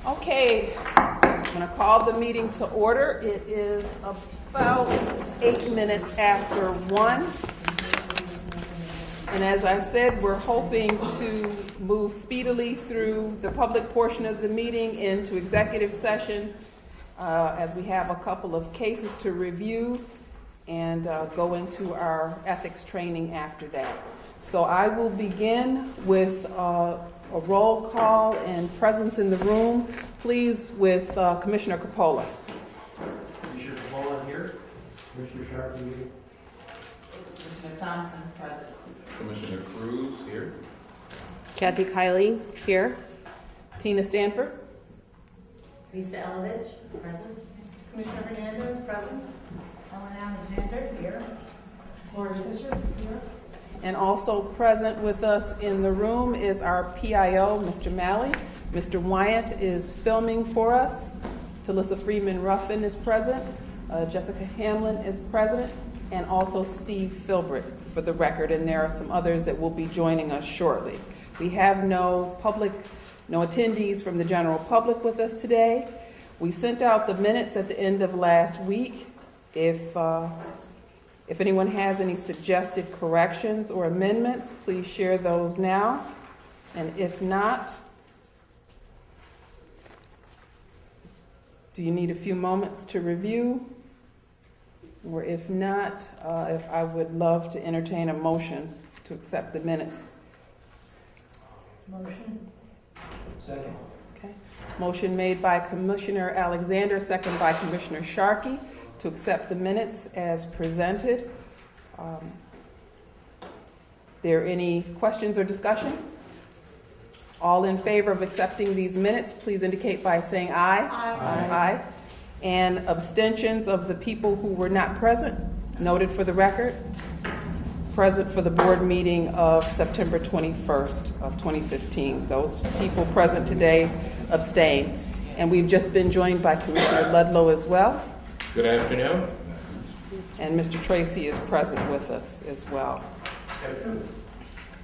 Okay, I'm going to call the meeting to order. It is about 8 minutes after 1. And as I said, we're hoping to move speedily through the public portion of the meeting into executive session as we have a couple of cases to review and go into our ethics training after that. So I will begin with a roll call and presence in the room, please, with Commissioner Coppola. Commissioner Coppola here. Commissioner Sharp here. Commissioner Thompson, present. Commissioner Cruz here. Kathy Kiley here. Tina Stanford. Lisa Elovich, present. Commissioner Hernandez, present. Ellen Alexander, here. Lori Fisher, here. And also present with us in the room is our PIO, Mr. Malley. Mr. Wyatt is filming for us. Talissa Freeman-Ruffin is present. Jessica Hamlin is present. And also Steve Filbert for the record. And there are some others that will be joining us shortly. We have no attendees from the general public with us today. We sent out the minutes at the end of last week. If anyone has any suggested corrections or amendments, please share those now. And if not, do you need a few moments to review? Or if not, if I would love to entertain a motion to accept the minutes. Motion. Second. Okay. Motion made by Commissioner Alexander, second by Commissioner Sharkey, to accept the minutes as presented. There any questions or discussion? All in favor of accepting these minutes, please indicate by saying aye. Aye. Aye. And abstentions of the people who were not present, noted for the record. Present for the board meeting of September 21st of 2015. Those people present today abstain. And we've just been joined by Commissioner Ludlow as well. Good afternoon. And Mr. Tracy is present with us as well.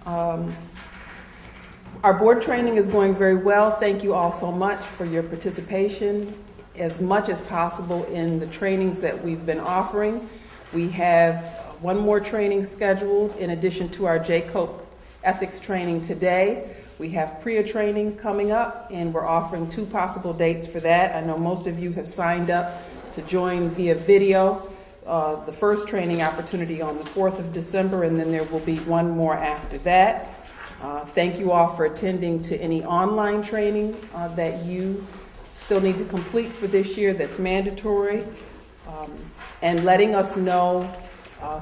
Our board training is going very well. Thank you all so much for your participation as much as possible in the trainings that we've been offering. We have one more training scheduled in addition to our JCOPE ethics training today. We have PREA training coming up, and we're offering 2 possible dates for that. I know most of you have signed up to join via video. The first training opportunity on the 4th of December, and then there will be one more after that. Thank you all for attending to any online training that you still need to complete for this year that's mandatory, and letting us know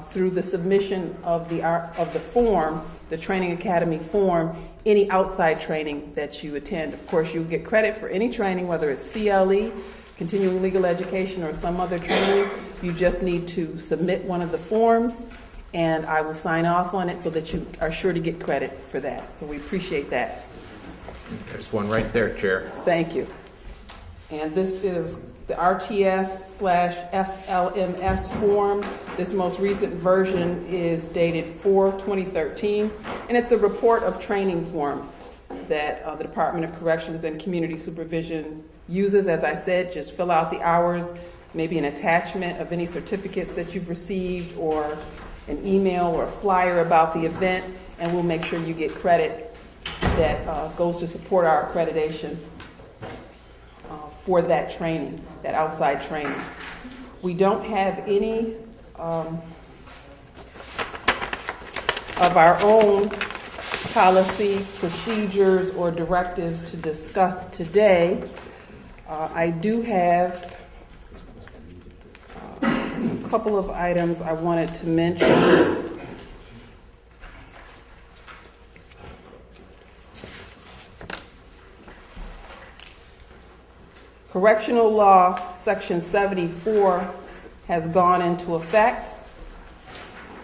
through the submission of the form, the Training Academy form, any outside training that you attend. Of course, you'll get credit for any training, whether it's CLE, continuing legal education, or some other training. You just need to submit one of the forms, and I will sign off on it so that you are sure to get credit for that. So we appreciate that. There's one right there, Chair. Thank you. And this is the RTF/SLMS form. This most recent version is dated 4/2013, and it's the report of training form that the Department of Corrections and Community Supervision uses. As I said, just fill out the hours, maybe an attachment of any certificates that you've received, or an email or a flyer about the event, and we'll make sure you get credit that goes to support our accreditation for that training, that outside training. We don't have any of our own policy, procedures, or directives to discuss today. I do have a couple of items I wanted to mention. Correctional Law Section 74 has gone into effect,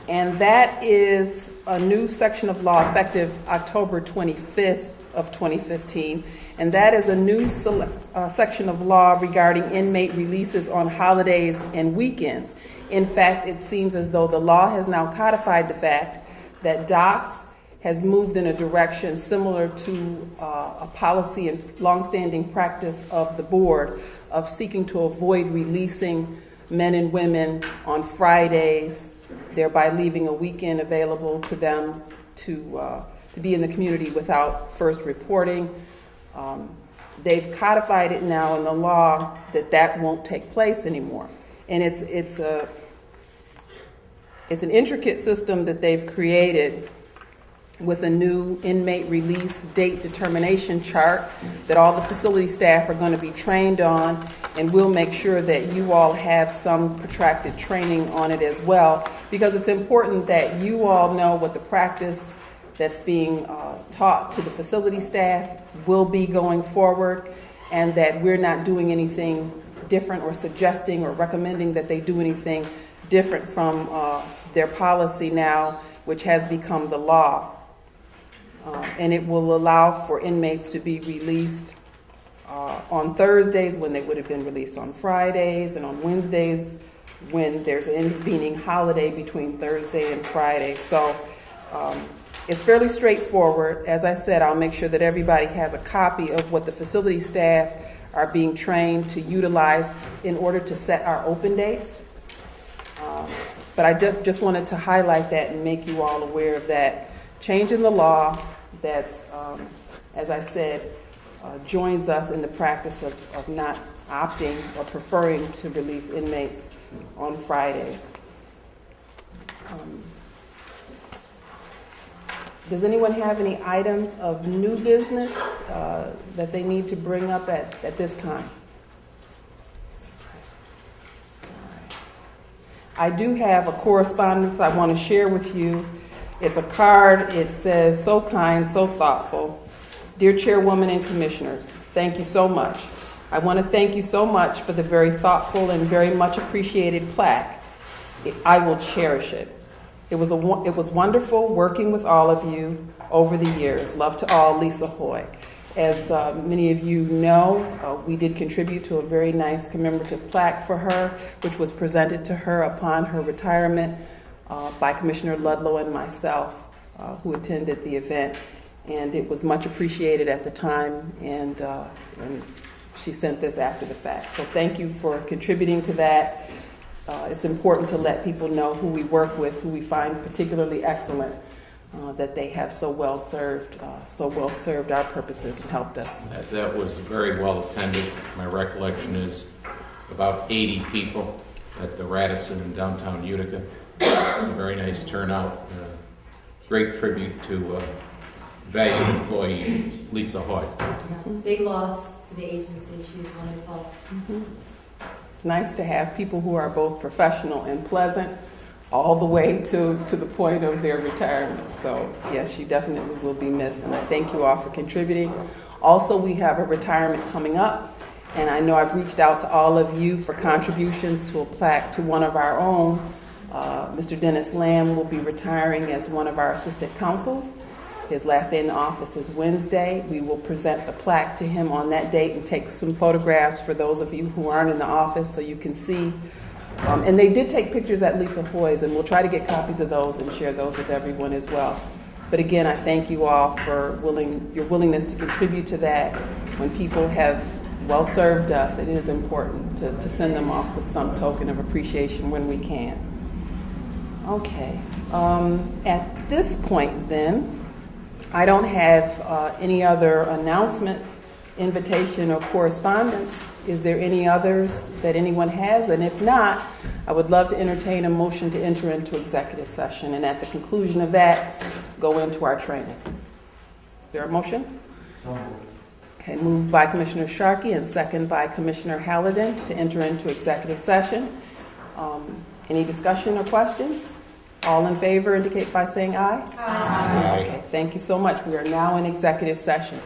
and that is a new section of law effective October 25th of 2015, and that is a new section of law regarding inmate releases on holidays and weekends. In fact, it seems as though the law has now codified the fact that DOCS has moved in a direction similar to a policy and longstanding practice of the board of seeking to avoid releasing men and women on Fridays, thereby leaving a weekend available to them to be in the community without first reporting. They've codified it now in the law that won't take place anymore. And it's an intricate system that they've created with a new inmate release date determination chart that all the facility staff are going to be trained on, and we'll make sure that you all have some protracted training on it as well, because it's important that you all know what the practice that's being taught to the facility staff will be going forward, and that we're not doing anything different or suggesting or recommending that they do anything different from their policy now, which has become the law. And it will allow for inmates to be released on Thursdays when they would have been released on Fridays, and on Wednesdays when there's an intervening holiday between Thursday and Friday. So it's fairly straightforward. As I said, I'll make sure that everybody has a copy of what the facility staff are being trained to utilize in order to set our open dates. But I just wanted to highlight that and make you all aware of that change in the law that's, as I said, joins us in the practice of not opting or preferring to release inmates on Fridays. Does anyone have any items of new business that they need to bring up at this time? I do have a correspondence I want to share with you. It's a card. It says, "So kind, so thoughtful. Dear Chairwoman and Commissioners, thank you so much. I want to thank you so much for the very thoughtful and very much appreciated plaque. I will cherish it. It was wonderful working with all of you over the years. Love to all, Lisa Hoy." As many of you know, we did contribute to a very nice commemorative plaque for her, which was presented to her upon her retirement by Commissioner Ludlow and myself, who attended the event. And it was much appreciated at the time, and she sent this after the fact. So thank you for contributing to that. It's important to let people know who we work with, who we find particularly excellent, that they have so well served our purposes and helped us. That was very well attended. My recollection is about 80 people at the Radisson in downtown Utica. A very nice turnout. Great tribute to valued employee Lisa Hoy. Big loss to the agency. She was wonderful. Mm-hmm. It's nice to have people who are both professional and pleasant all the way to the point of their retirement. So yes, she definitely will be missed, and I thank you all for contributing. Also, we have a retirement coming up, and I know I've reached out to all of you for contributions to a plaque to one of our own. Mr. Dennis Lamb will be retiring as one of our assistant counsels. His last day in the office is Wednesday. We will present the plaque to him on that date and take some photographs for those of you who aren't in the office so you can see. And they did take pictures at Lisa Hoy's, and we'll try to get copies of those and share those with everyone as well. But again, I thank you all for your willingness to contribute to that. When people have well served us, it is important to send them off with some token of appreciation when we can. Okay. At this point then, I don't have any other announcements, invitation, or correspondence. Is there any others that anyone has? And if not, I would love to entertain a motion to enter into executive session. And at the conclusion of that, go into our training. Is there a motion? Okay, moved by Commissioner Sharkey and second by Commissioner Hallidan to enter into executive session. Any discussion or questions? All in favor indicate by saying aye. Aye. Okay, thank you so much. We are now in executive session.